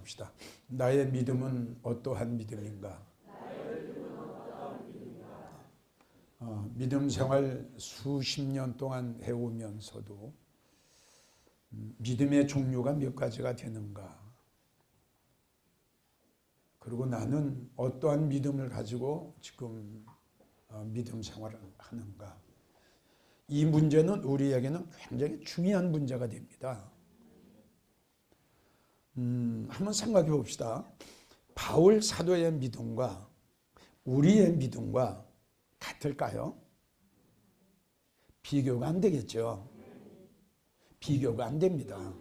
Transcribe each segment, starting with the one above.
봅시다. 나의 믿음은 어떠한 믿음인가? 믿음 생활 수십 년 동안 해오면서도 믿음의 종류가 몇 가지가 되는가? 그리고 나는 어떠한 믿음을 가지고 지금 믿음 생활을 하는가? 이 문제는 우리에게는 굉장히 중요한 문제가 됩니다. 한번 생각해 봅시다. 바울 사도의 믿음과 우리의 믿음과 같을까요? 비교가 안 되겠죠. 비교가 안 됩니다.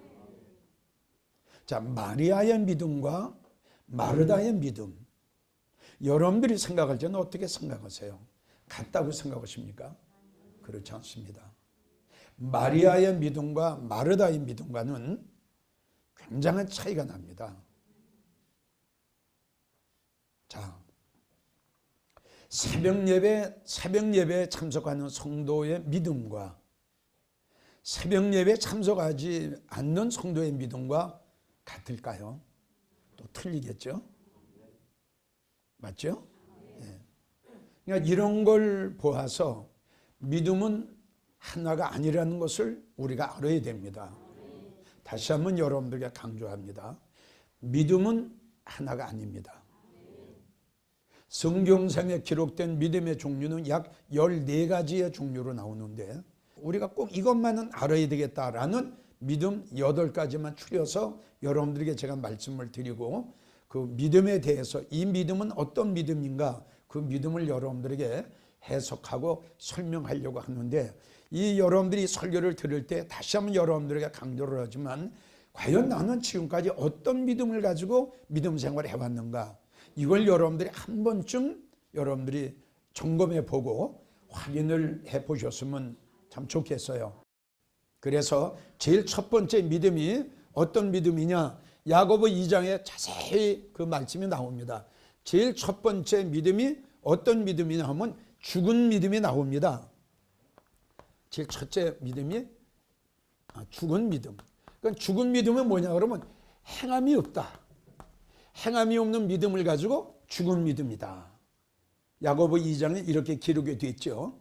자, 마리아의 믿음과 마르다의 믿음, 여러분들이 생각할 때는 어떻게 생각하세요? 같다고 생각하십니까? 그렇지 않습니다. 마리아의 믿음과 마르다의 믿음과는 굉장한 차이가 납니다. 자, 새벽 예배에 참석하는 성도의 믿음과 새벽 예배에 참석하지 않는 성도의 믿음과 같을까요? 또 틀리겠죠? 맞죠? 네. 그러니까 이런 걸 보아서 믿음은 하나가 아니라는 것을 우리가 알아야 됩니다. 다시 한번 여러분들에게 강조합니다. 믿음은 하나가 아닙니다. 성경상에 기록된 믿음의 종류는 약 14가지의 종류로 나오는데 우리가 꼭 이것만은 알아야 되겠다라는 믿음 8가지만 추려서 여러분들에게 제가 말씀을 드리고 그 믿음에 대해서 이 믿음은 어떤 믿음인가 그 믿음을 여러분들에게 해석하고 설명하려고 하는데 이 여러분들이 설교를 들을 때 다시 한번 여러분들에게 강조를 하지만 과연 나는 지금까지 어떤 믿음을 가지고 믿음 생활을 해왔는가 이걸 여러분들이 한 번쯤 여러분들이 점검해 보고 확인을 해 보셨으면 참 좋겠어요. 그래서 제일 첫 번째 믿음이 어떤 믿음이냐 야고보 2장에 자세히 그 말씀이 나옵니다. 제일 첫 번째 믿음이 어떤 믿음이냐 하면 죽은 믿음이 나옵니다. 제일 첫째 믿음이 죽은 믿음. 그러니까 죽은 믿음은 뭐냐 그러면 행함이 없다. 행함이 없는 믿음을 가지고 죽은 믿음이다. 야고보 2장에 이렇게 기록이 되어 있죠.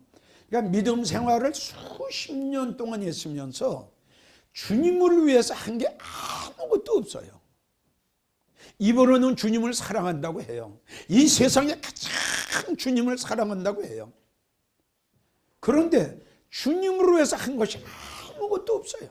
그러니까 믿음 생활을 수십 년 동안 했으면서 주님을 위해서 한 게 아무것도 없어요. 입으로는 주님을 사랑한다고 해요. 이 세상에 가장 주님을 사랑한다고 해요. 그런데 주님으로 해서 한 것이 아무것도 없어요.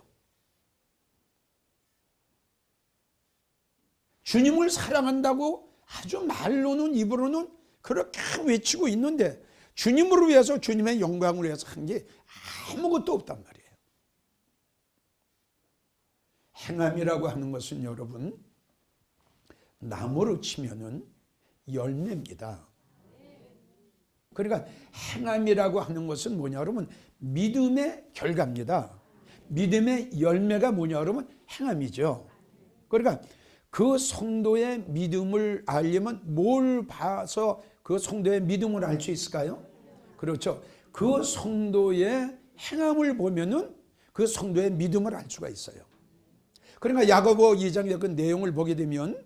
주님을 사랑한다고 아주 말로는 입으로는 그렇게 외치고 있는데 주님으로 위해서 주님의 영광을 위해서 한 게 아무것도 없단 말이에요. 행함이라고 하는 것은 여러분 나무로 치면은 열매입니다. 그러니까 행함이라고 하는 것은 뭐냐 그러면 믿음의 결과입니다. 믿음의 열매가 뭐냐 그러면 행함이죠. 그러니까 그 성도의 믿음을 알려면 뭘 봐서 그 성도의 믿음을 알 수 있을까요? 그렇죠. 그 성도의 행함을 보면은 그 성도의 믿음을 알 수가 있어요. 그러니까 야고보 2장의 그 내용을 보게 되면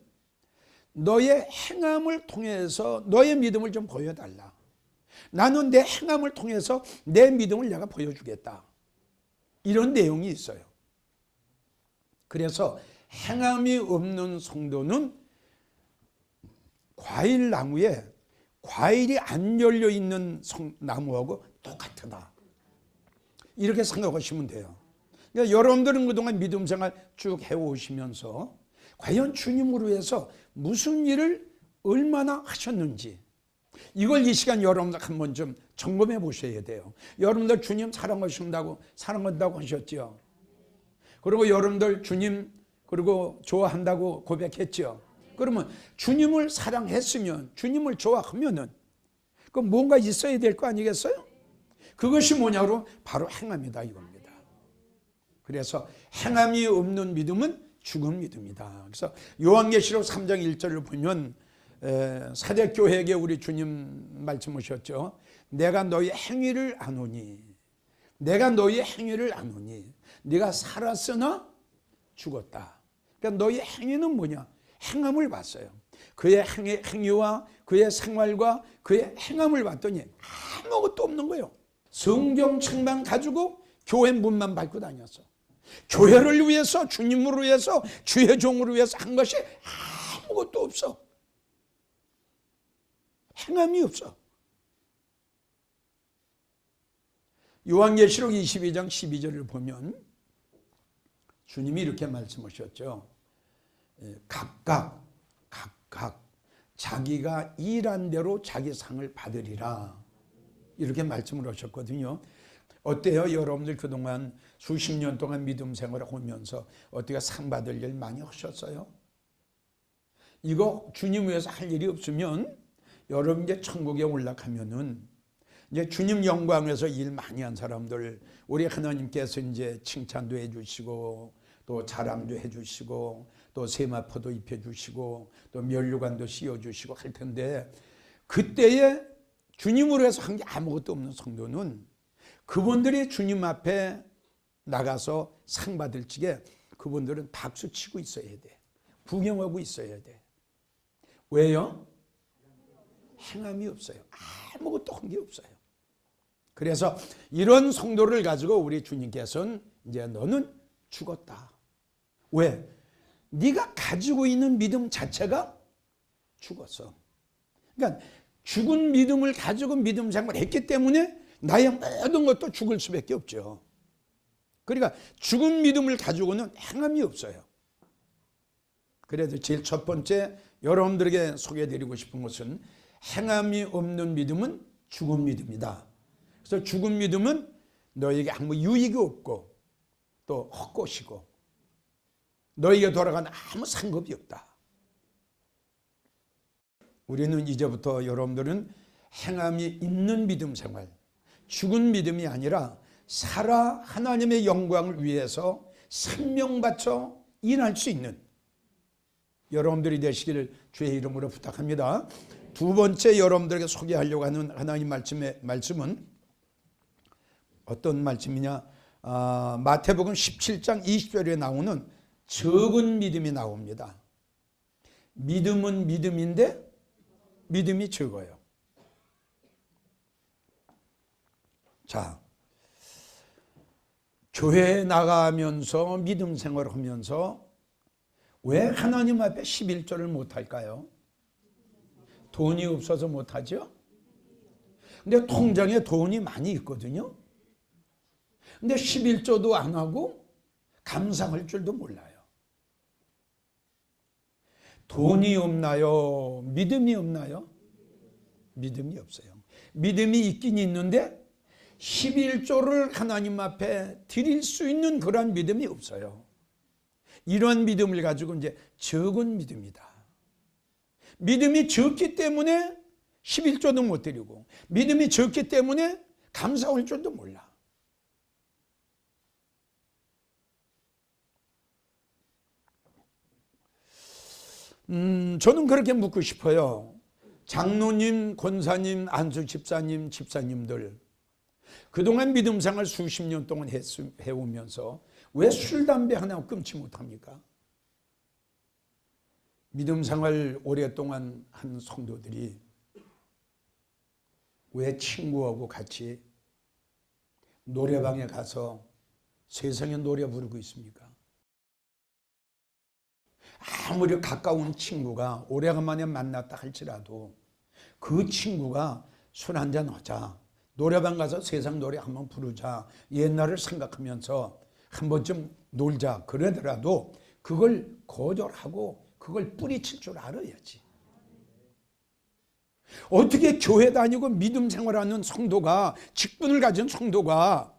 너의 행함을 통해서 너의 믿음을 좀 보여달라. 나는 내 행함을 통해서 내 믿음을 내가 보여주겠다. 이런 내용이 있어요. 그래서 행함이 없는 성도는 과일 나무에 과일이 안 열려 있는 나무하고 똑같다. 이렇게 생각하시면 돼요. 그러니까 여러분들은 그동안 믿음 생활 쭉 해오시면서 과연 주님으로 해서 무슨 일을 얼마나 하셨는지 이걸 이 시간 여러분들 한번 좀 점검해 보셔야 돼요. 여러분들 주님 사랑한다고 하셨죠. 그리고 여러분들 주님 그리고 좋아한다고 고백했죠. 그러면 주님을 사랑했으면 주님을 좋아하면은 그 뭔가 있어야 될 거 아니겠어요? 그것이 뭐냐고 바로 행함이다 이겁니다. 그래서 행함이 없는 믿음은 죽은 믿음이다. 그래서 요한계시록 3장 1절을 보면 사대교회에게 우리 주님 말씀하셨죠. 내가 너희 행위를 아노니 내가 너희 행위를 아노니 네가 살았으나 죽었다. 그러니까 너희 행위는 뭐냐? 행함을 봤어요. 그의 행위와 그의 생활과 그의 행함을 봤더니 아무것도 없는 거예요. 성경책만 가지고 교회 문만 밟고 다녔어. 교회를 위해서, 주님을 위해서, 주의 종을 위해서 한 것이 아무것도 없어. 행함이 없어. 요한계시록 22장 12절을 보면 주님이 이렇게 말씀하셨죠. 각각 자기가 일한 대로 자기 상을 받으리라. 이렇게 말씀을 하셨거든요. 어때요? 여러분들 그동안 수십 년 동안 믿음 생활을 하면서 어떻게 상 받을 일 많이 하셨어요? 이거 주님 위해서 할 일이 없으면 여러분 이제 천국에 올라가면은 이제 주님 영광에서 일 많이 한 사람들, 우리 하나님께서 이제 칭찬도 해주시고 또 자랑도 해주시고 또 세마포도 입혀주시고 또 면류관도 씌워주시고 할 텐데, 그때에 주님으로 해서 한 게 아무것도 없는 성도는 그분들이 주님 앞에 나가서 상 받을 적에 그분들은 박수 치고 있어야 돼. 구경하고 있어야 돼. 왜요? 행함이 없어요. 아무것도 한 게 없어요. 그래서 이런 성도를 가지고 우리 주님께서는 이제 너는 죽었다. 왜? 네가 가지고 있는 믿음 자체가 죽었어. 그러니까 죽은 믿음을 가지고 믿음 생활을 했기 때문에 나의 모든 것도 죽을 수밖에 없죠. 그러니까 죽은 믿음을 가지고는 행함이 없어요. 그래도 제일 첫 번째 여러분들에게 소개해드리고 싶은 것은 행함이 없는 믿음은 죽은 믿음이다. 그래서 죽은 믿음은 너에게 아무 유익이 없고 또 헛것이고 너에게 돌아가는 아무 상급이 없다. 우리는 이제부터 여러분들은 행함이 있는 믿음 생활, 죽은 믿음이 아니라 살아 하나님의 영광을 위해서 생명 바쳐 일할 수 있는 여러분들이 되시기를 주의 이름으로 부탁합니다. 두 번째 여러분들에게 소개하려고 하는 하나님 말씀은 어떤 말씀이냐? 마태복음 17장 20절에 나오는 적은 믿음이 나옵니다. 믿음은 믿음인데 믿음이 적어요. 자, 교회에 나가면서 믿음 생활을 하면서 왜 하나님 앞에 11조를 못할까요? 돈이 없어서 못하죠? 근데 통장에 돈이 많이 있거든요. 근데 11조도 안 하고 감사할 줄도 몰라요. 돈이 없나요? 믿음이 없나요? 믿음이 없어요. 믿음이 있긴 있는데 11조를 하나님 앞에 드릴 수 있는 그런 믿음이 없어요. 이런 믿음을 가지고 이제 적은 믿음이다. 믿음이 적기 때문에 11조도 못 드리고 믿음이 적기 때문에 감사할 줄도 몰라. 저는 그렇게 묻고 싶어요. 장로님, 권사님, 안수 집사님, 집사님들 그동안 믿음 생활 수십 년 동안 해오면서 왜 술, 담배 하나 끊지 못합니까? 믿음 생활 오랫동안 한 성도들이 왜 친구하고 같이 노래방에 가서 세상에 노래 부르고 있습니까? 아무리 가까운 친구가 오래간만에 만났다 할지라도 그 친구가 술 한잔 하자, 노래방 가서 세상 노래 한번 부르자, 옛날을 생각하면서 한 번쯤 놀자 그러더라도 그걸 거절하고 그걸 뿌리칠 줄 알아야지. 어떻게 교회 다니고 믿음 생활하는 성도가, 직분을 가진 성도가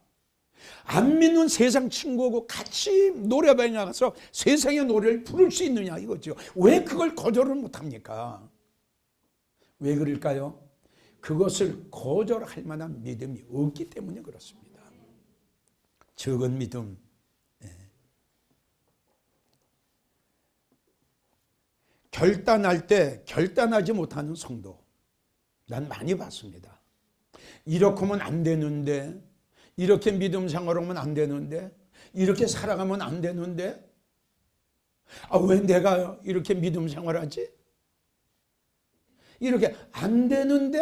안 믿는 세상 친구하고 같이 노래방에 나가서 세상의 노래를 부를 수 있느냐 이거죠. 왜 그걸 거절을 못합니까? 왜 그럴까요? 그것을 거절할 만한 믿음이 없기 때문에 그렇습니다. 적은 믿음. 결단할 때 결단하지 못하는 성도 난 많이 봤습니다. 이렇게 하면 안 되는데, 이렇게 믿음 생활하면 안 되는데, 이렇게 살아가면 안 되는데, 왜 내가 이렇게 믿음 생활하지? 이렇게 안 되는데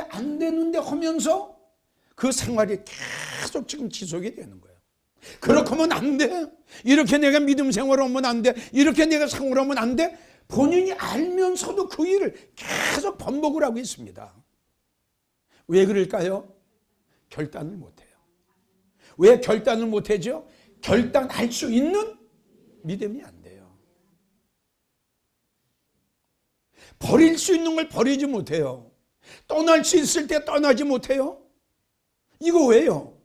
하면서 그 생활이 계속 지금 지속이 되는 거예요. 그렇게 하면 안 돼. 이렇게 내가 믿음 생활하면 안 돼. 이렇게 내가 생활하면 안 돼. 본인이 알면서도 그 일을 계속 반복을 하고 있습니다. 왜 그럴까요? 결단을 못해요. 왜 결단을 못하죠? 결단할 수 있는 믿음이 안 돼요. 버릴 수 있는 걸 버리지 못해요. 떠날 수 있을 때 떠나지 못해요. 이거 왜요?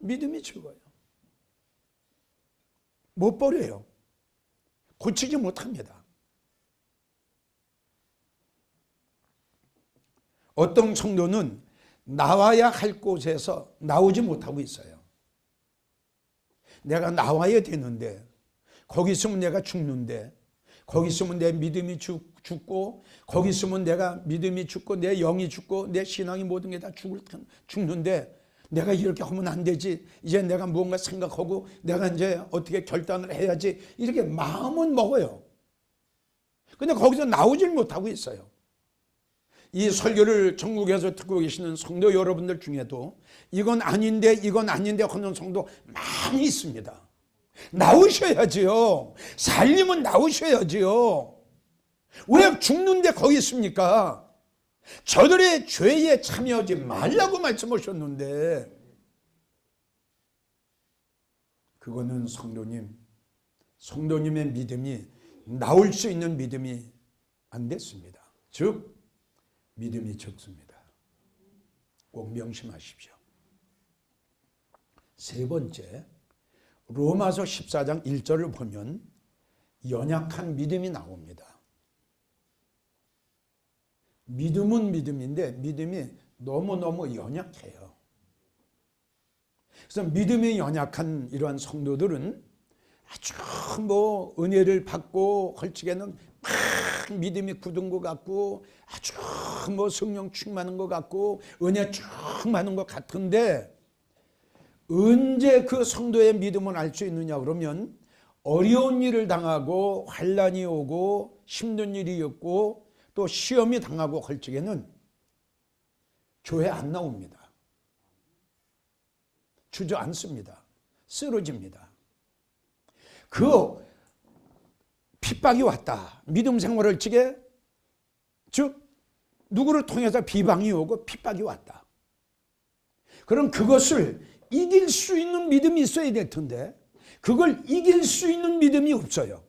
믿음이 죽어요. 못 버려요. 고치지 못합니다. 어떤 성도는 나와야 할 곳에서 나오지 못하고 있어요. 내가 나와야 되는데, 거기 있으면 내가 죽는데, 거기 있으면 내 믿음이 죽고, 거기 있으면 내가 믿음이 죽고, 내 영이 죽고, 내 신앙이 모든 게 다 죽는데, 내가 이렇게 하면 안 되지. 이제 내가 무언가 생각하고, 내가 이제 어떻게 결단을 해야지. 이렇게 마음은 먹어요. 근데 거기서 나오질 못하고 있어요. 이 설교를 전국에서 듣고 계시는 성도 여러분들 중에도 이건 아닌데 하는 성도 많이 있습니다. 나오셔야지요. 살림은 나오셔야지요. 왜 죽는데 거기 있습니까? 저들의 죄에 참여하지 말라고 말씀하셨는데, 그거는 성도님의 믿음이 나올 수 있는 믿음이 안 됐습니다. 즉 믿음이 적습니다. 꼭 명심하십시오. 세 번째, 로마서 14장 1절을 보면 연약한 믿음이 나옵니다. 믿음은 믿음인데 믿음이 너무너무 연약해요. 그래서 믿음이 연약한 이러한 성도들은 아주 은혜를 받고 헐치게는 막 믿음이 굳은 것 같고 아주 성령 충만한 것 같고 은혜 충만한 것 같은데, 언제 그 성도의 믿음을 알 수 있느냐 그러면 어려운 일을 당하고 환난이 오고 힘든 일이 있고 또 시험이 당하고 할 적에는 교회 안 나옵니다. 주저앉습니다. 쓰러집니다. 그 핍박이 왔다. 믿음 생활을 지게, 즉 누구를 통해서 비방이 오고 핍박이 왔다. 그럼 그것을 이길 수 있는 믿음이 있어야 될 텐데 그걸 이길 수 있는 믿음이 없어요.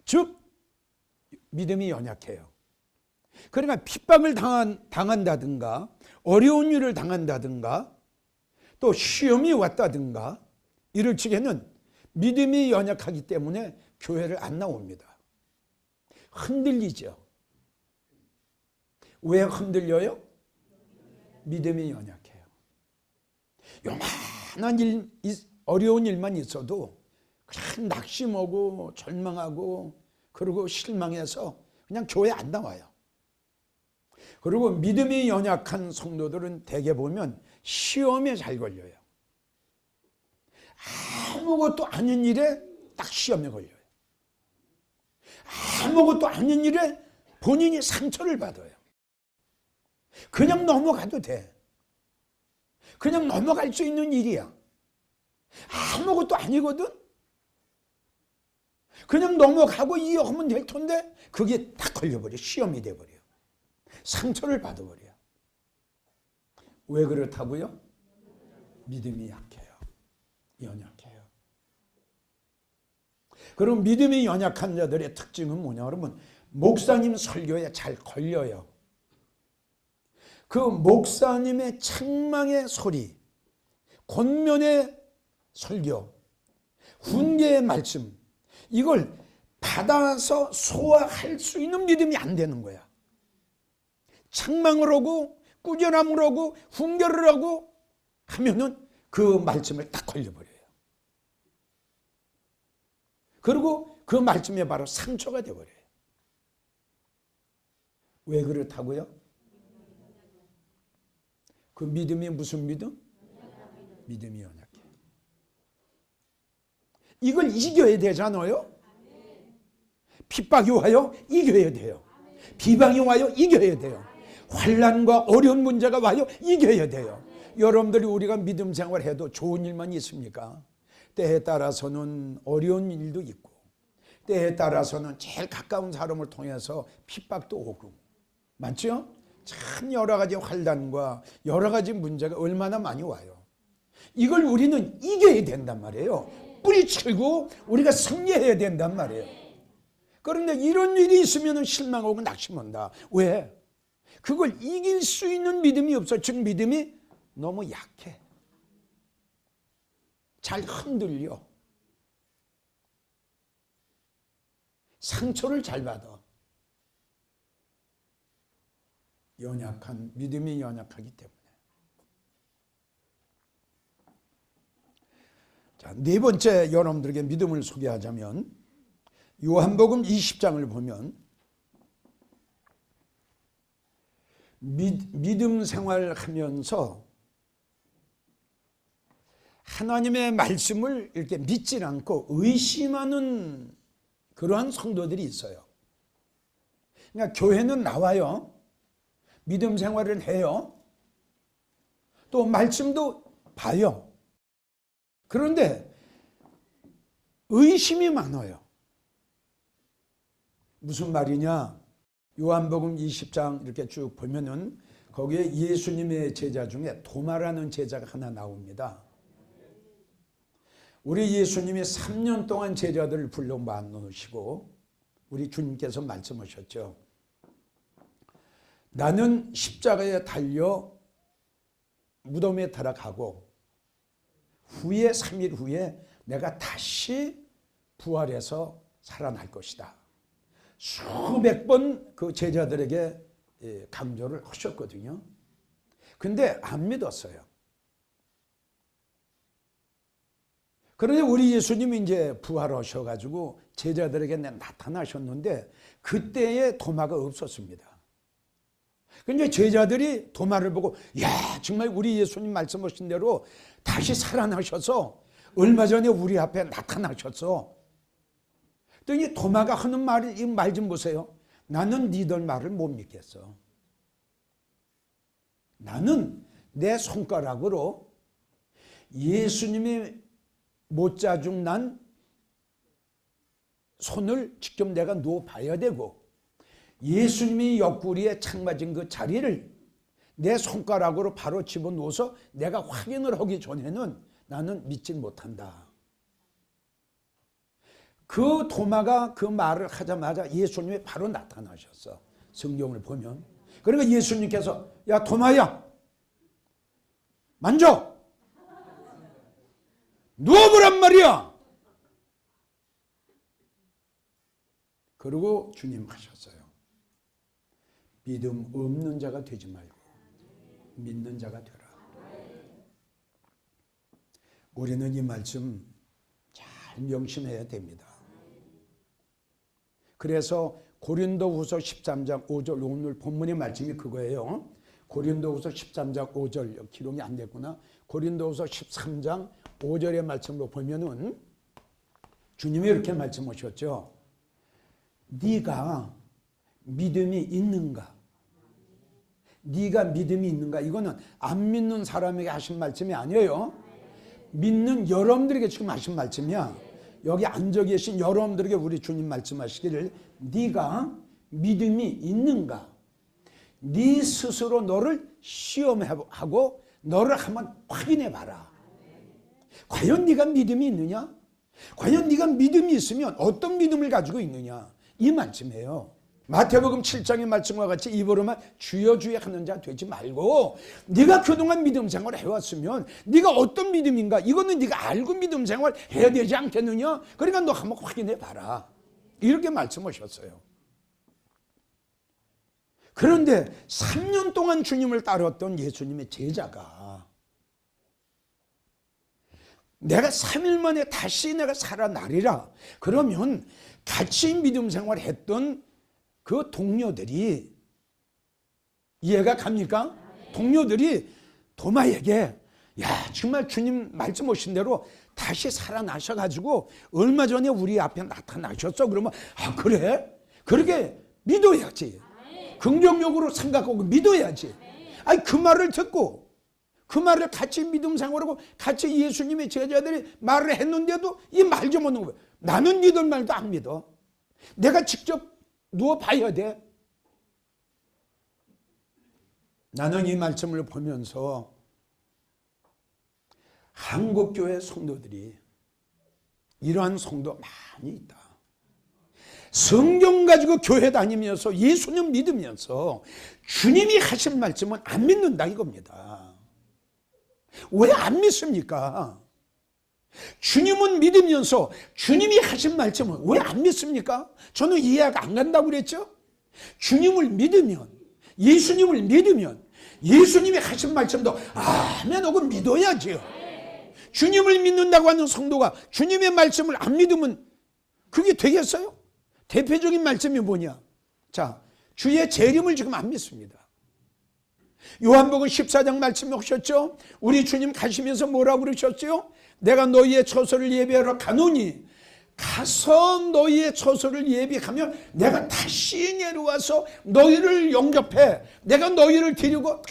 즉 믿음이 연약해요. 그러니까 핍박을 당한다든가 어려운 일을 당한다든가 또 시험이 왔다든가 이럴 적에는 믿음이 연약하기 때문에 교회를 안 나옵니다. 흔들리죠. 왜 흔들려요? 믿음이 연약해요. 요만한 어려운 일만 있어도 그냥 낙심하고 절망하고 그리고 실망해서 그냥 교회 안 나와요. 그리고 믿음이 연약한 성도들은 대개 보면 시험에 잘 걸려요. 아무것도 아닌 일에 딱 시험에 걸려요. 아무것도 아닌 일에 본인이 상처를 받아요. 그냥 넘어가도 돼. 그냥 넘어갈 수 있는 일이야. 아무것도 아니거든. 그냥 넘어가고 이어가면 될 텐데 그게 딱 걸려버려. 시험이 돼버려. 상처를 받아버려. 왜 그렇다고요? 믿음이 약해요. 연약해요. 그럼 믿음이 연약한 자들의 특징은 뭐냐 그러면 목사님 설교에 잘 걸려요. 그 목사님의 책망의 소리, 권면의 설교, 훈계의 말씀, 이걸 받아서 소화할 수 있는 믿음이 안 되는 거야. 책망을 하고 꾸준함을 하고 훈계를 하고 하면은 그 말씀을 딱 걸려버려요. 그리고 그 말씀에 바로 상처가 되어버려요. 왜 그렇다고요? 그 믿음이 무슨 믿음? 믿음이 연약해. 이걸 이겨야 되잖아요. 핍박이 와요? 이겨야 돼요. 비방이 와요? 이겨야 돼요. 환난과 어려운 문제가 와요? 이겨야 돼요. 여러분들이 우리가 믿음 생활해도 좋은 일만 있습니까? 때에 따라서는 어려운 일도 있고, 때에 따라서는 제일 가까운 사람을 통해서 핍박도 오고, 맞죠? 참 여러 가지 환난과 여러 가지 문제가 얼마나 많이 와요. 이걸 우리는 이겨야 된단 말이에요. 뿌리치고 우리가 승리해야 된단 말이에요. 그런데 이런 일이 있으면 실망하고 낙심한다. 왜? 그걸 이길 수 있는 믿음이 없어. 즉 믿음이 너무 약해. 잘 흔들려. 상처를 잘 받아. 연약한, 믿음이 연약하기 때문에. 자, 네 번째 여러분들에게 믿음을 소개하자면 요한복음 20장을 보면 믿음 생활하면서 하나님의 말씀을 이렇게 믿지 않고 의심하는 그러한 성도들이 있어요. 그러니까 교회는 나와요. 믿음 생활을 해요. 또 말씀도 봐요. 그런데 의심이 많아요. 무슨 말이냐? 요한복음 20장 이렇게 쭉 보면은 거기에 예수님의 제자 중에 도마라는 제자가 하나 나옵니다. 우리 예수님이 3년 동안 제자들을 불러 모으시고 우리 주님께서 말씀하셨죠. 나는 십자가에 달려 무덤에 들어가고 후에 3일 후에 내가 다시 부활해서 살아날 것이다. 수백 번 그 제자들에게 강조를 하셨거든요. 근데 안 믿었어요. 그런데 우리 예수님이 이제 부활하셔가지고 제자들에게 나타나셨는데 그때의 도마가 없었습니다. 근데 제자들이 도마를 보고 야 정말 우리 예수님 말씀하신 대로 다시 살아나셔서 얼마 전에 우리 앞에 나타나셨어. 그랬더니 도마가 하는 말 좀 보세요. 나는 니들 말을 못 믿겠어. 나는 내 손가락으로 예수님이 못자 중 난 손을 직접 내가 누워봐야 되고 예수님이 옆구리에 창 맞은 그 자리를 내 손가락으로 바로 집어넣어서 내가 확인을 하기 전에는 나는 믿지 못한다. 그 도마가 그 말을 하자마자 예수님이 바로 나타나셨어. 성경을 보면. 그러니까 예수님께서 야 도마야 만져 누워보란 말이야. 그리고 주님 하셨어요. 믿음 없는 자가 되지 말고 믿는 자가 되라. 우리는 이 말씀 잘 명심해야 됩니다. 그래서 고린도후서 13장 5절 오늘 본문의 말씀이 그거예요. 고린도후서 13장 5절 기록이 안 됐구나. 고린도후서 13장 5절의 말씀으로 보면은 주님이 이렇게 말씀하셨죠. 네가 믿음이 있는가? 네가 믿음이 있는가? 이거는 안 믿는 사람에게 하신 말씀이 아니에요. 믿는 여러분들에게 지금 하신 말씀이야. 여기 앉아 계신 여러분들에게 우리 주님 말씀하시기를 네가 믿음이 있는가? 네 스스로 너를 시험하고 너를 한번 확인해 봐라. 과연 네가 믿음이 있느냐? 과연 네가 믿음이 있으면 어떤 믿음을 가지고 있느냐? 이 말씀이에요. 마태복음 7장의 말씀과 같이 입으로만 주여 주여 하는 자 되지 말고 네가 그동안 믿음 생활을 해왔으면 네가 어떤 믿음인가 이거는 네가 알고 믿음 생활 해야 되지 않겠느냐? 그러니까 너 한번 확인해 봐라. 이렇게 말씀하셨어요. 그런데 3년 동안 주님을 따랐던 예수님의 제자가 내가 3일 만에 다시 내가 살아나리라. 그러면 같이 믿음 생활을 했던 그 동료들이 이해가 갑니까? 동료들이 도마에게 야 정말 주님 말씀하신 대로 다시 살아나셔가지고 얼마 전에 우리 앞에 나타나셨어. 그러면 그래? 그렇게 믿어야지. 긍정적으로 생각하고 믿어야지. 아니 그 말을 듣고 그 말을 같이 믿음 생활하고 같이 예수님의 제자들이 말을 했는데도 이 말 좀 없는 거예요. 나는 니들 말도 안 믿어. 내가 직접 누워봐야 돼. 나는 이 말씀을 보면서 한국교회 성도들이 이러한 성도 많이 있다. 성경 가지고 교회 다니면서 예수님 믿으면서 주님이 하신 말씀은 안 믿는다 이겁니다. 왜 안 믿습니까? 주님은 믿으면서 주님이 하신 말씀은 왜 안 믿습니까? 저는 이해가 안 간다고 그랬죠? 주님을 믿으면, 예수님을 믿으면 예수님이 하신 말씀도 아멘 하고 믿어야지요. 주님을 믿는다고 하는 성도가 주님의 말씀을 안 믿으면 그게 되겠어요? 대표적인 말씀이 뭐냐? 자, 주의 재림을 지금 안 믿습니다. 요한복음 14장 말씀이 오셨죠? 우리 주님 가시면서 뭐라고 그러셨죠? 내가 너희의 처소를 예비하러 가노니 가서 너희의 처소를 예비하면 내가 다시 내려와서 너희를 영접해. 내가 너희를 데리고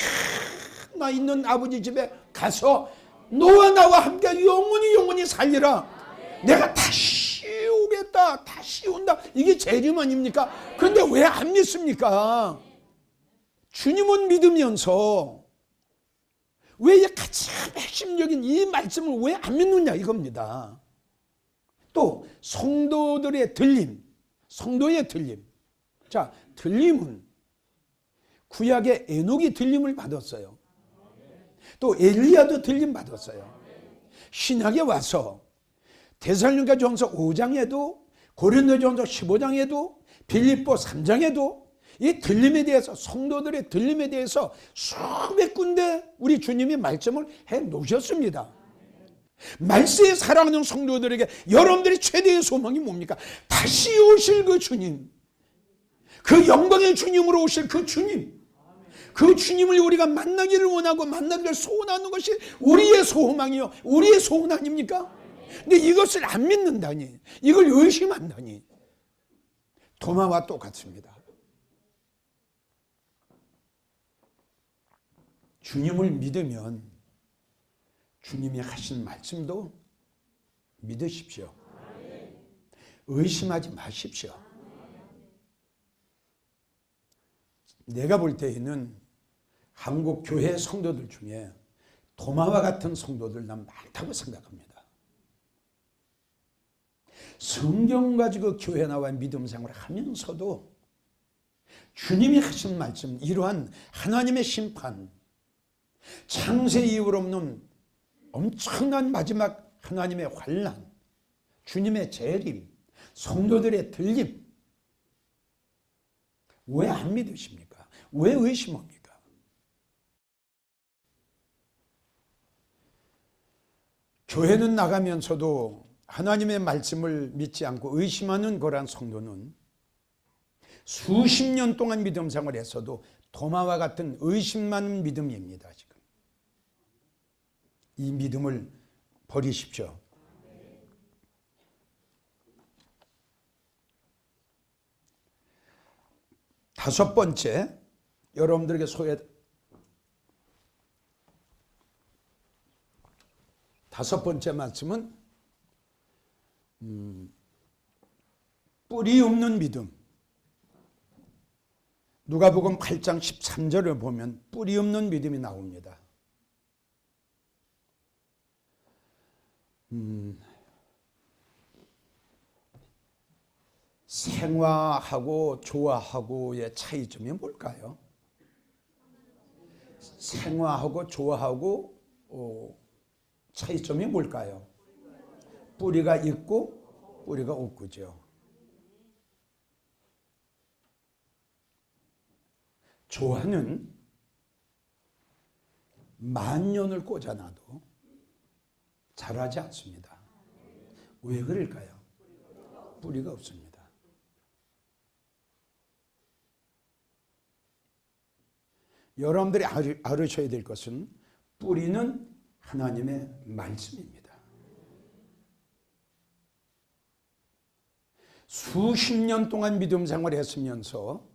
나 있는 아버지 집에 가서 너와 나와 함께 영원히 살리라. 내가 다시 오겠다. 다시 온다. 이게 재림 아닙니까? 그런데 왜 안 믿습니까? 주님은 믿으면서 왜 가장 핵심적인 이 말씀을 왜 안 믿느냐 이겁니다. 또 성도들의 들림, 성도의 들림. 자, 들림은 구약의 에녹이 들림을 받았어요. 또 엘리야도 들림 받았어요. 신약에 와서 데살로니가전서 5장에도 고린도전서 15장에도 빌립보 3장에도 이 들림에 대해서 성도들의 들림에 대해서 수백 군데 우리 주님이 말씀을 해 놓으셨습니다. 말세에 살아가는 성도들에게 여러분들의 최대의 소망이 뭡니까? 다시 오실 그 주님, 그 영광의 주님으로 오실 그 주님, 그 주님을 우리가 만나기를 원하고 만나기를 소원하는 것이 우리의 소망이요, 우리의 소원 아닙니까? 근데 이것을 안 믿는다니, 이걸 의심한다니 도마와 똑같습니다. 주님을 믿으면 주님이 하신 말씀도 믿으십시오. 의심하지 마십시오. 내가 볼 때에는 한국 교회 성도들 중에 도마와 같은 성도들 난 많다고 생각합니다. 성경 가지고 교회 나와 믿음 생활을 하면서도 주님이 하신 말씀, 이러한 하나님의 심판, 창세 이후로 없는 엄청난 마지막 하나님의 환난, 주님의 재림, 성도들의 들림, 왜 안 믿으십니까? 왜 의심합니까? 교회는 나가면서도 하나님의 말씀을 믿지 않고 의심하는 그러한 성도는 수십 년 동안 믿음 생활을 했어도 도마와 같은 의심만 믿음입니다. 지금 이 믿음을 버리십시오. 다섯 번째, 여러분들에게 다섯 번째 말씀은 뿌리 없는 믿음. 누가복음 8장 13절을 보면 뿌리 없는 믿음이 나옵니다. 생화하고 조화하고의 차이점이 뭘까요? 생화하고 조화하고 차이점이 뭘까요? 뿌리가 있고 뿌리가 없고죠. 조화는 만년을 꽂아놔도 자라지 않습니다. 왜 그럴까요? 뿌리가 없습니다. 여러분들이 알으셔야 될 것은 뿌리는 하나님의 말씀입니다. 수십 년 동안 믿음 생활을 했으면서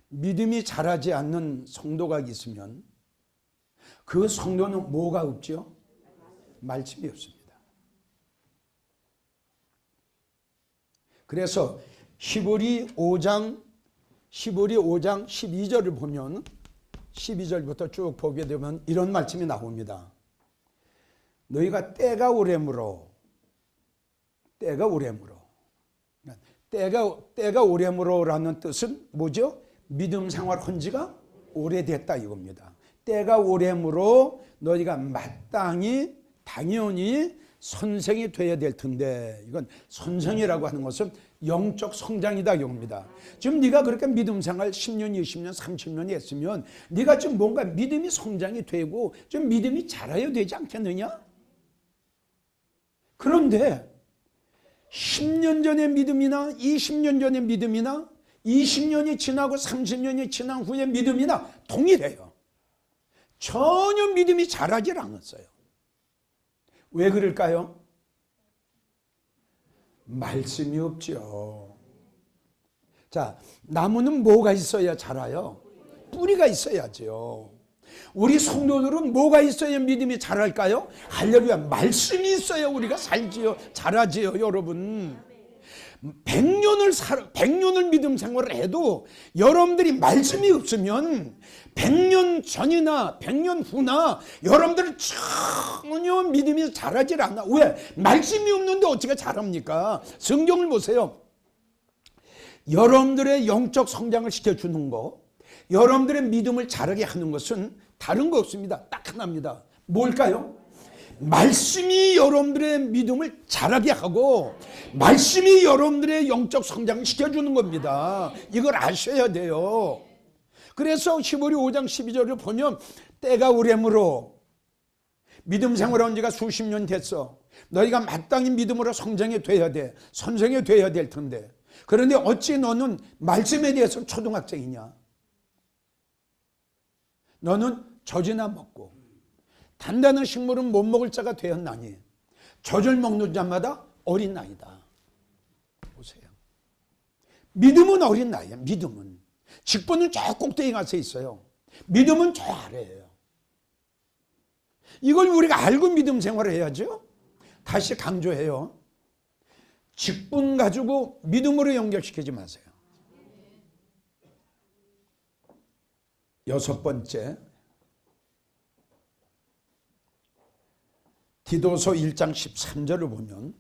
믿음이 자라지 않는 성도가 있으면 그 성도는 뭐가 없죠? 말씀이 없습니다. 그래서 히브리 5장 12절을 보면 12절부터 쭉 보게 되면 이런 말씀이 나옵니다. 너희가 때가 오래므로 오래므로라는 뜻은 뭐죠? 믿음 생활한 지가 오래됐다 이겁니다. 때가 오래므로 너희가 마땅히 당연히 선생이 돼야 될 텐데, 이건 선생이라고 하는 것은 영적 성장이다 이겁니다. 지금 네가 그렇게 믿음 생활 10년, 20년, 30년이 했으면 네가 좀 뭔가 믿음이 성장이 되고 좀 믿음이 자라야 되지 않겠느냐? 그런데 10년 전의 믿음이나 20년 전의 믿음이나 20년이 지나고 30년이 지난 후의 믿음이나 동일해요. 전혀 믿음이 자라질 않았어요. 왜 그럴까요? 말씀이 없죠. 자, 나무는 뭐가 있어야 자라요? 뿌리가 있어야죠. 우리 성도들은 뭐가 있어야 믿음이 자랄까요? 할렐루야, 말씀이 있어야 우리가 살지요, 자라지요. 여러분, 100년을 믿음 생활을 해도 여러분들이 말씀이 없으면 100년 전이나 100년 후나 여러분들은 전혀 믿음이 자라질 않아. 왜? 말씀이 없는데 어떻게 자랍니까? 성경을 보세요. 여러분들의 영적 성장을 시켜주는 거, 여러분들의 믿음을 자라게 하는 것은 다른 거 없습니다. 딱 하나입니다. 뭘까요? 말씀이 여러분들의 믿음을 자라게 하고 말씀이 여러분들의 영적 성장을 시켜주는 겁니다. 이걸 아셔야 돼요. 그래서 히브리 5장 12절을 보면 때가 오래므로 믿음 생활한 지가 수십 년 됐어. 너희가 마땅히 믿음으로 성장이 돼야 돼. 선생이 돼야 될 텐데. 그런데 어찌 너는 말씀에 대해서 초등학생이냐? 너는 젖이나 먹고 단단한 식물은 못 먹을 자가 되었나니 젖을 먹는 자마다 어린 나이다. 보세요. 믿음은 어린 나이야. 믿음은. 직분은 저 꼭대기 가서 있어요. 믿음은 저 아래예요. 이걸 우리가 알고 믿음 생활을 해야죠. 다시 강조해요. 직분 가지고 믿음으로 연결시키지 마세요. 여섯 번째, 디도서 1장 13절을 보면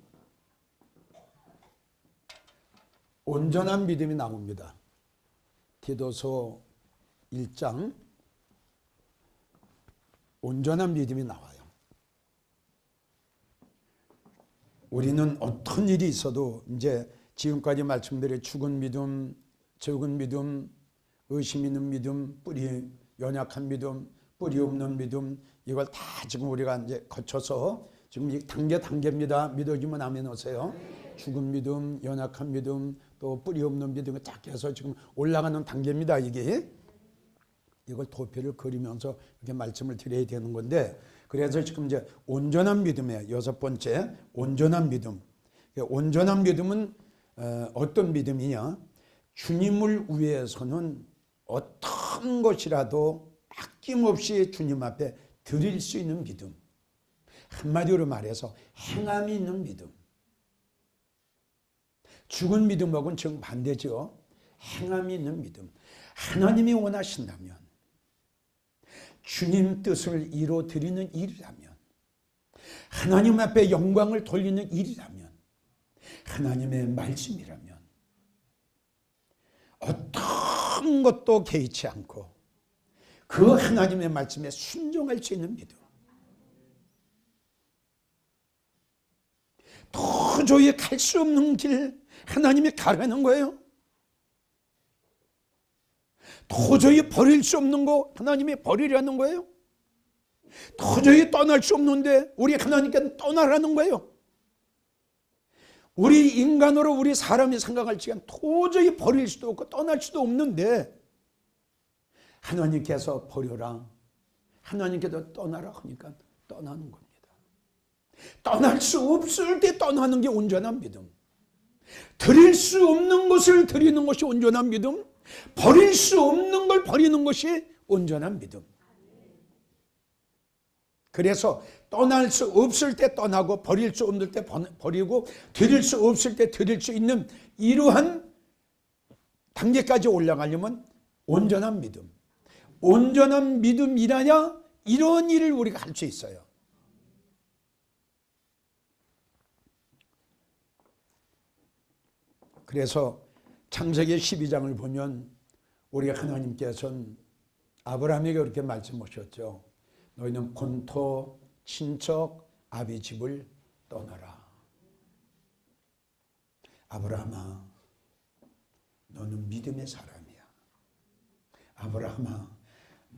온전한 믿음이 나옵니다. 디도서 1장 온전한 믿음이 나와요. 우리는 어떤 일이 있어도 이제 지금까지 말씀드린 죽은 믿음, 적은 믿음, 의심 있는 믿음, 뿌리 연약한 믿음, 뿌리 없는 믿음, 이걸 다 지금 우리가 이제 거쳐서 지금 이 단계입니다. 믿어지면 아멘 하세요. 죽은 믿음, 연약한 믿음, 또 뿌리 없는 믿음을 쫙 해서 지금 올라가는 단계입니다. 이게 이걸 도표를 그리면서 이렇게 말씀을 드려야 되는 건데, 그래서 지금 이제 온전한 믿음의 여섯 번째, 온전한 믿음. 온전한 믿음은 어떤 믿음이냐? 주님을 위해서는 어떤 것이라도 아낌없이 주님 앞에 드릴 수 있는 믿음. 한마디로 말해서 행함이 있는 믿음. 죽은 믿음하고는 정반대죠. 행함이 있는 믿음. 하나님이 원하신다면, 주님 뜻을 이루어드리는 일이라면, 하나님 앞에 영광을 돌리는 일이라면, 하나님의 말씀이라면 어떤 것도 개의치 않고 그 하나님의 말씀에 순종할 수 있는 믿음. 도저히 갈 수 없는 길 하나님이 가라는 거예요. 도저히 버릴 수 없는 거 하나님이 버리라는 거예요. 도저히 떠날 수 없는데 우리 하나님께 떠나라는 거예요. 우리 인간으로 우리 사람이 생각할 시간 도저히 버릴 수도 없고 떠날 수도 없는데 하나님께서 버려라, 하나님께서 떠나라 하니까 떠나는 겁니다. 떠날 수 없을 때 떠나는 게 온전한 믿음. 드릴 수 없는 것을 드리는 것이 온전한 믿음, 버릴 수 없는 걸 버리는 것이 온전한 믿음. 그래서 떠날 수 없을 때 떠나고 버릴 수 없을 때 버리고 드릴 수 없을 때 드릴 수 있는 이러한 단계까지 올라가려면 온전한 믿음, 온전한 믿음이라야 이런 일을 우리가 할 수 있어요. 그래서 창세기 12장을 보면 우리가 하나님께서는 아브라함에게 그렇게 말씀하셨죠. 너희는 본토, 친척, 아비 집을 떠나라. 아브라함아, 너는 믿음의 사람이야. 아브라함아,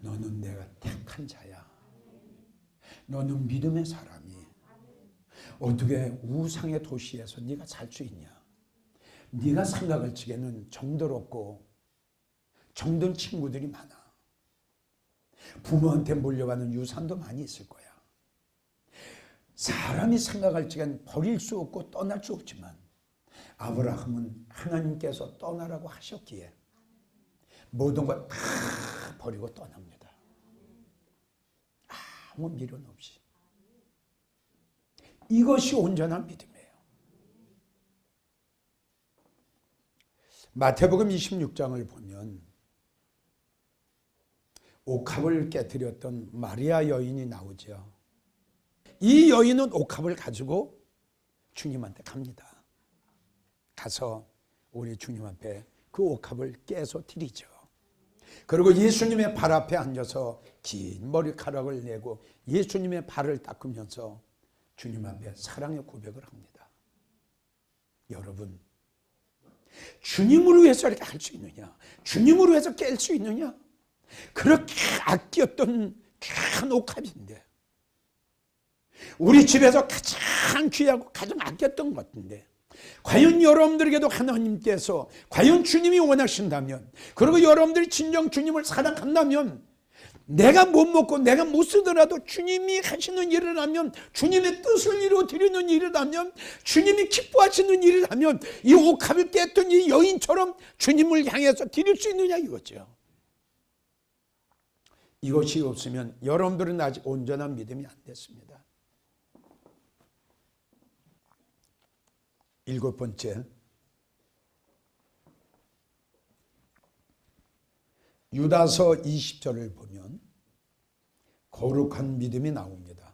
너는 내가 택한 자야. 너는 믿음의 사람이. 어떻게 우상의 도시에서 네가 살 수 있냐? 네가 생각할 적에는 정도롭고 정든 친구들이 많아. 부모한테 물려가는 유산도 많이 있을 거야. 사람이 생각할 적엔 버릴 수 없고 떠날 수 없지만 아브라함은 하나님께서 떠나라고 하셨기에 모든 걸 다 버리고 떠납니다. 아무 미련 없이. 이것이 온전한 믿음이에요. 마태복음 26장을 보면 옥합을 깨뜨렸던 마리아 여인이 나오죠. 이 여인은 옥합을 가지고 주님한테 갑니다. 가서 우리 주님 앞에 그 옥합을 깨서 드리죠. 그리고 예수님의 발 앞에 앉아서 긴 머리카락을 내고 예수님의 발을 닦으면서 주님 앞에 사랑의 고백을 합니다. 여러분, 주님으로 위해서 이렇게 할 수 있느냐? 주님으로 위해서 깰 수 있느냐? 그렇게 아꼈던 귀한 옥합인데, 우리 집에서 가장 귀하고 가장 아꼈던 것 같은데, 과연 여러분들에게도 하나님께서 과연 주님이 원하신다면, 그리고 여러분들이 진정 주님을 사랑한다면, 내가 못 먹고 내가 못 쓰더라도 주님이 하시는 일을 하면, 주님의 뜻을 이루어 드리는 일을 하면, 주님이 기뻐하시는 일을 하면 이 옥합을 깼던 이 여인처럼 주님을 향해서 드릴 수 있느냐 이거죠. 이것이 없으면 여러분들은 아직 온전한 믿음이 안 됐습니다. 7번째, 유다서 20절을 보면 거룩한 믿음이 나옵니다.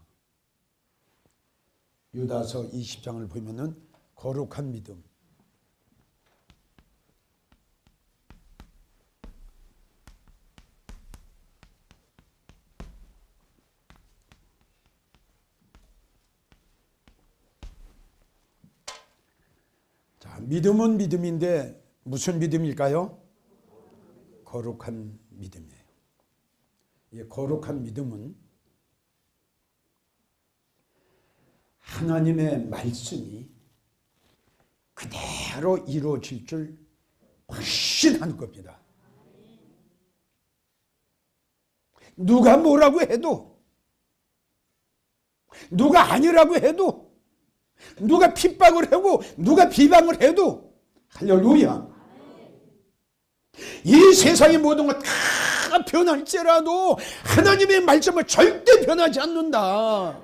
유다서 20장을 보면은 거룩한 믿음. 자, 믿음은 믿음인데 무슨 믿음일까요? 거룩한 믿음이에요. 이 거룩한 믿음은 하나님의 말씀이 그대로 이루어질 줄 확신하는 겁니다. 누가 뭐라고 해도, 누가 아니라고 해도, 누가 핍박을 하고 누가 비방을 해도, 할렐루야, 이 세상의 모든 것 다 변할지라도 하나님의 말씀은 절대 변하지 않는다.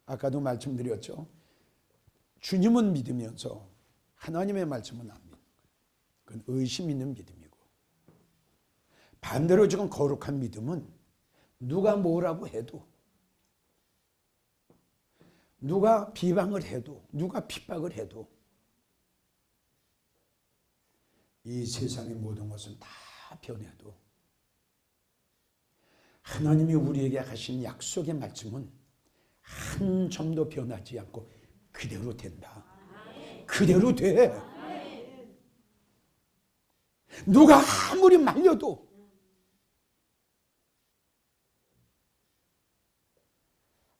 아까도 말씀드렸죠. 주님은 믿으면서 하나님의 말씀은 안 믿는, 그건 의심 있는 믿음이고, 반대로 지금 거룩한 믿음은 누가 뭐라고 해도, 누가 비방을 해도, 누가 핍박을 해도 이 세상의 모든 것은 다 변해도 하나님이 우리에게 하신 약속의 말씀은 한 점도 변하지 않고 그대로 된다. 그대로 돼. 누가 아무리 말려도,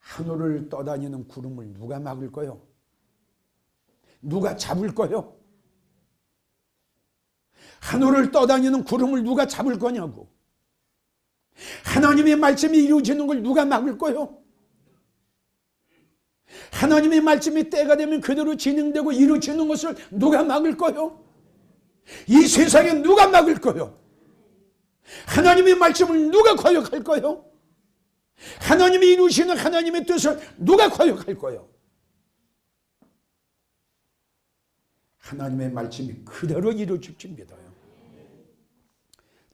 하늘을 떠다니는 구름을 누가 막을 거요? 누가 잡을 거요? 하늘을 떠다니는 구름을 누가 잡을 거냐고. 하나님의 말씀이 이루어지는 걸 누가 막을 거요? 하나님의 말씀이 때가 되면 그대로 진행되고 이루어지는 것을 누가 막을 거요? 이 세상에 누가 막을 거요? 하나님의 말씀을 누가 거역할 거요? 하나님이 이루시는 하나님의 뜻을 누가 거역할 거요? 하나님의 말씀이 그대로 이루어질 줄 믿어요.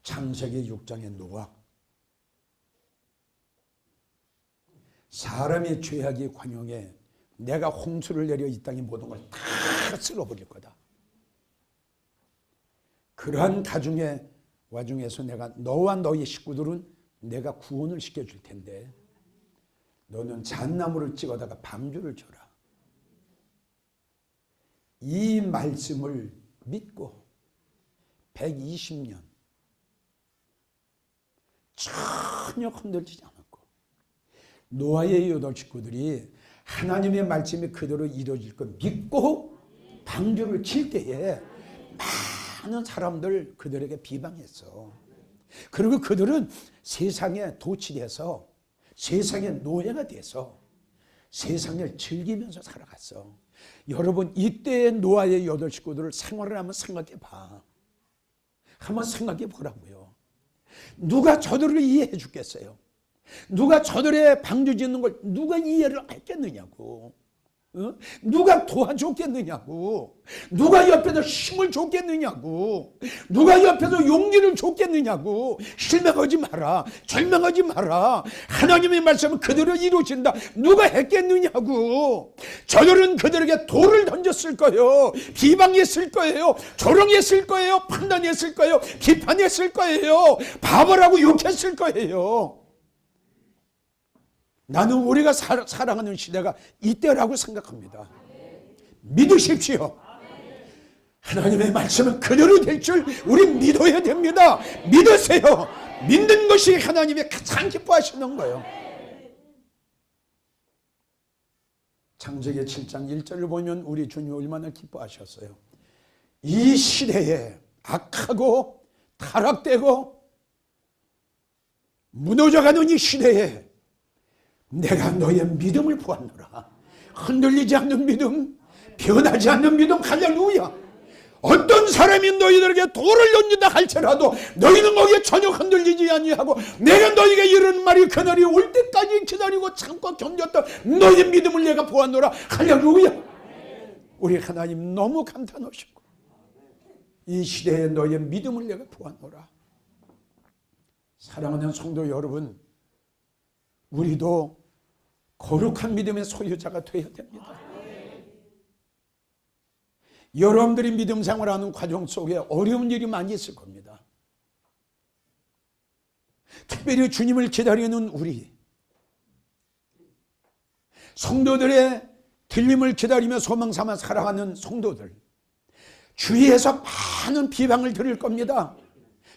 창세기 6장의 노아, 사람의 죄악이 관용해 내가 홍수를 내려 이 땅의 모든 걸 다 쓸어버릴 거다. 그러한 가중의 와중에서 내가 너와 너의 식구들은 내가 구원을 시켜줄 텐데 너는 잣나무를 찍어다가 방주를 줘라. 이 말씀을 믿고 120년 전혀 흔들리지 않았고 노아의 8 식구들이 하나님의 말씀이 그대로 이루어질 것 믿고 방주를 칠 때에 많은 사람들 그들에게 비방했어. 그리고 그들은 세상에 도취돼서 세상의 노예가 돼서 세상을 즐기면서 살아갔어. 여러분, 이때의 노아의 8 식구들을 생활을 한번 생각해 봐. 한번 생각해 보라고요. 누가 저들을 이해해 주겠어요? 누가 저들의 방주 짓는 걸 누가 이해를 했겠느냐고. 누가 도와줬겠느냐고. 누가 옆에서 힘을 줬겠느냐고. 누가 옆에서 용기를 줬겠느냐고. 실망하지 마라. 절망하지 마라. 하나님의 말씀은 그대로 이루어진다. 누가 했겠느냐고. 저들은 그들에게 돌을 던졌을 거예요. 비방했을 거예요. 조롱했을 거예요. 판단했을 거예요. 비판했을 거예요. 바보라고 욕했을 거예요. 나는 우리가 살아가는 시대가 이때라고 생각합니다. 믿으십시오. 하나님의 말씀은 그대로 될 줄 우리 믿어야 됩니다. 믿으세요. 믿는 것이 하나님이 가장 기뻐하시는 거예요. 창세기 7장 1절을 보면 우리 주님 얼마나 기뻐하셨어요. 이 시대에 악하고 타락되고 무너져가는 이 시대에 내가 너의 믿음을 보았노라. 흔들리지 않는 믿음, 변하지 않는 믿음. 할렐루야. 어떤 사람이 너희들에게 돌을 던진다 할지라도 너희는 거기에 전혀 흔들리지 아니하고 내가 너희에게 이르는 말이 그날이 올 때까지 기다리고 참고 견뎠던 너희의 믿음을 내가 보았노라. 할렐루야. 우리 하나님 너무 감탄하시고 이 시대에 너희의 믿음을 내가 보았노라. 사랑하는 성도 여러분, 우리도 거룩한 믿음의 소유자가 되어야 됩니다. 여러분들이 믿음 생활하는 과정 속에 어려운 일이 많이 있을 겁니다. 특별히 주님을 기다리는 우리 성도들의 들림을 기다리며 소망 삼아 살아가는 성도들, 주위에서 많은 비방을 들을 겁니다.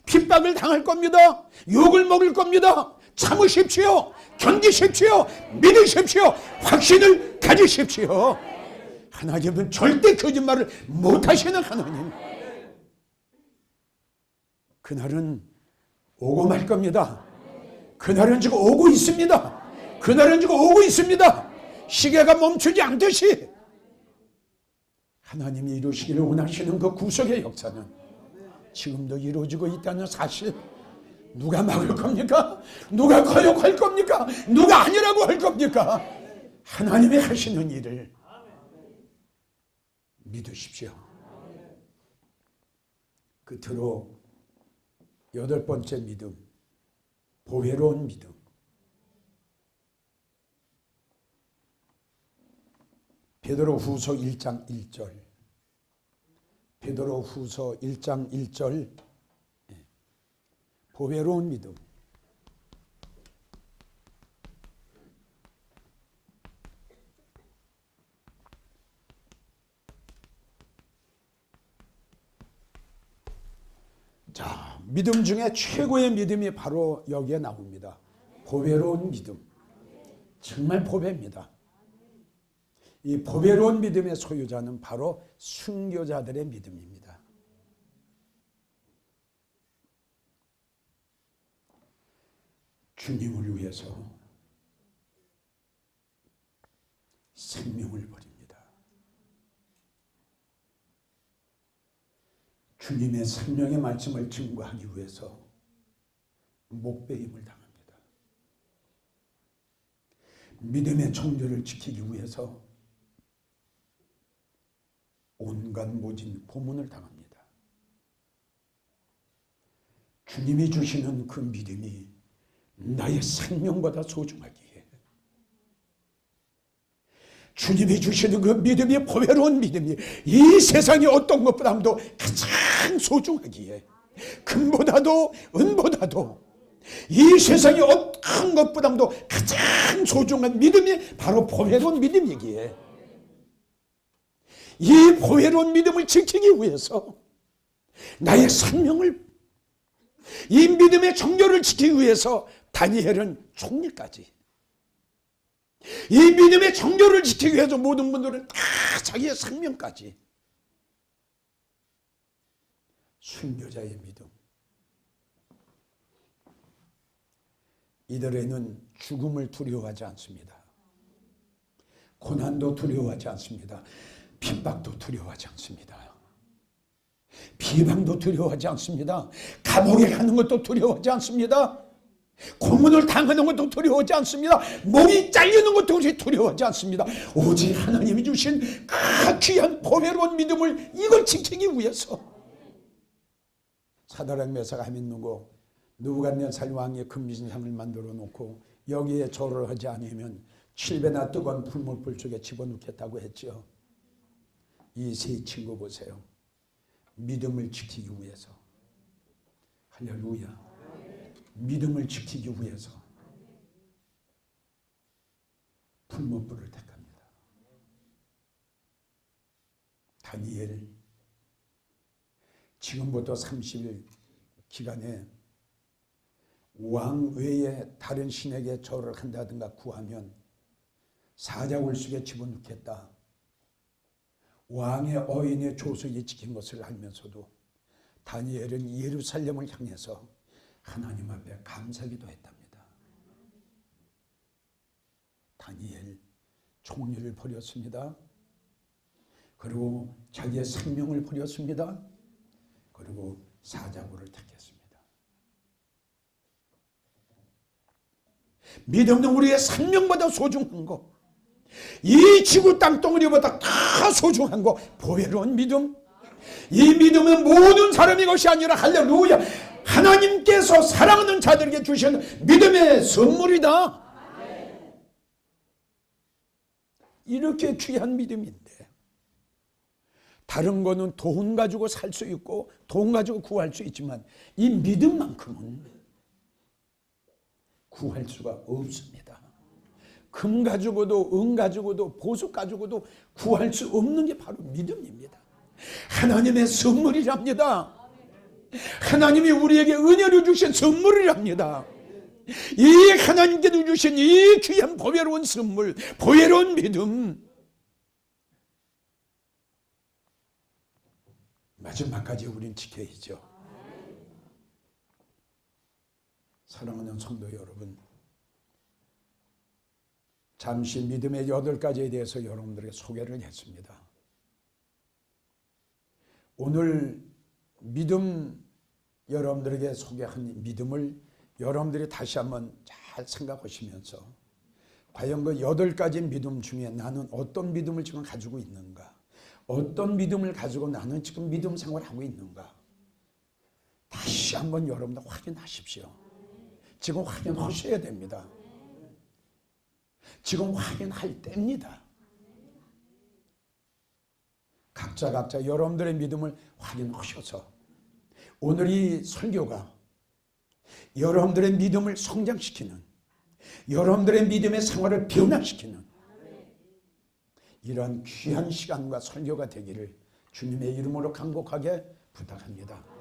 핍박을 당할 겁니다. 욕을 먹을 겁니다. 참으십시오. 견디십시오. 믿으십시오. 확신을 가지십시오. 하나님은 절대 거짓말을 못하시는 하나님. 그날은 오고 말 겁니다. 그날은 지금 오고 있습니다. 그날은 지금 오고 있습니다. 시계가 멈추지 않듯이 하나님이 이루시기를 원하시는 그 구속의 역사는 지금도 이루어지고 있다는 사실, 누가 막을 겁니까? 누가 거역할 겁니까? 누가 아니라고 할 겁니까? 하나님이 하시는 일을 믿으십시오. 끝으로 8번째 믿음, 보배로운 믿음. 베드로후서 1장 1절. 베드로후서 1장 1절. 보배로운 믿음. 자, 믿음 중에 최고의 믿음이 바로 여기에 나옵니다. 보배로운 믿음. 정말 보배입니다. 이 보배로운 믿음의 소유자는 바로 순교자들의 믿음입니다. 주님을 위해서 생명을 버립니다. 주님의 생명의 말씀을 증거하기 위해서 목배임을 당합니다. 믿음의 정죄를 지키기 위해서 온갖 모진 고문을 당합니다. 주님이 주시는 그 믿음이 나의 생명보다 소중하기에, 주님이 주시는 그 믿음이 보배로운 믿음이 이 세상의 어떤 것보다도 가장 소중하기에, 금보다도 은보다도 이 세상의 어떤 것보다도 가장 소중한 믿음이 바로 보배로운 믿음이기에, 이 보배로운 믿음을 지키기 위해서 나의 생명을, 이 믿음의 정결을 지키기 위해서 다니엘은 총리까지, 이 믿음의 정결을 지키기 위해서 모든 분들은 다 자기의 생명까지, 순교자의 믿음, 이들에는 죽음을 두려워하지 않습니다. 고난도 두려워하지 않습니다. 핍박도 두려워하지 않습니다. 비방도 두려워하지 않습니다. 감옥에 가는 것도 두려워하지 않습니다. 고문을 당하는 것도 두려워하지 않습니다. 목이 잘리는 것도 두려워하지 않습니다. 오직 하나님이 주신 그 귀한 보배로운 믿음을 이걸 지키기 위해서 사드락 메삭 아벳느고 느부갓네살 왕의 금신상을 만들어 놓고 여기에 절을 하지 않으면 7배나 뜨거운 풀물불 속에 집어넣겠다고 했죠. 이 세 친구 보세요. 믿음을 지키기 위해서, 할렐루야, 믿음을 지키기 위해서 풀물불을 택합니다. 다니엘, 지금부터 30일 기간에 왕 외에 다른 신에게 절을 한다든가 구하면 사자굴 속에 집어넣겠다. 왕의 어인의 조석이 지킨 것을 알면서도 다니엘은 예루살렘을 향해서 하나님 앞에 감사기도 했답니다. 다니엘 총리를 버렸습니다. 그리고 자기의 생명을 버렸습니다. 그리고 사자굴을 택했습니다. 믿음은 우리의 생명보다 소중한 거, 이 지구 땅덩어리보다 다 소중한 거, 보배로운 믿음. 이 믿음은 모든 사람의 것이 아니라 할렐루야, 하나님께서 사랑하는 자들에게 주시는 믿음의 선물이다. 이렇게 귀한 믿음인데, 다른 거는 돈 가지고 살 수 있고 돈 가지고 구할 수 있지만 이 믿음만큼은 구할 수가 없습니다. 금 가지고도 은 가지고도 보석 가지고도 구할 수 없는 게 바로 믿음입니다. 하나님의 선물이랍니다. 하나님이 우리에게 은혜로 주신 선물이랍니다. 이 하나님께서 주신 이 귀한 보배로운 선물, 보배로운 믿음, 마지막까지 우린 지켜야죠. 사랑하는 성도 여러분, 잠시 믿음의 8가지에 대해서 여러분들에게 소개를 했습니다. 오늘 믿음, 여러분들에게 소개한 믿음을 여러분들이 다시 한번 잘 생각하시면서 과연 그 8가지 믿음 중에 나는 어떤 믿음을 지금 가지고 있는가, 어떤 믿음을 가지고 나는 지금 믿음 생활하고 있는가, 다시 한번 여러분들 확인하십시오. 지금 확인하셔야 됩니다. 지금 확인할 때입니다. 각자 여러분들의 믿음을 확인하셔서 오늘 이 설교가 여러분들의 믿음을 성장시키는, 여러분들의 믿음의 생활을 변화시키는 이러한 귀한 시간과 설교가 되기를 주님의 이름으로 간곡하게 부탁합니다.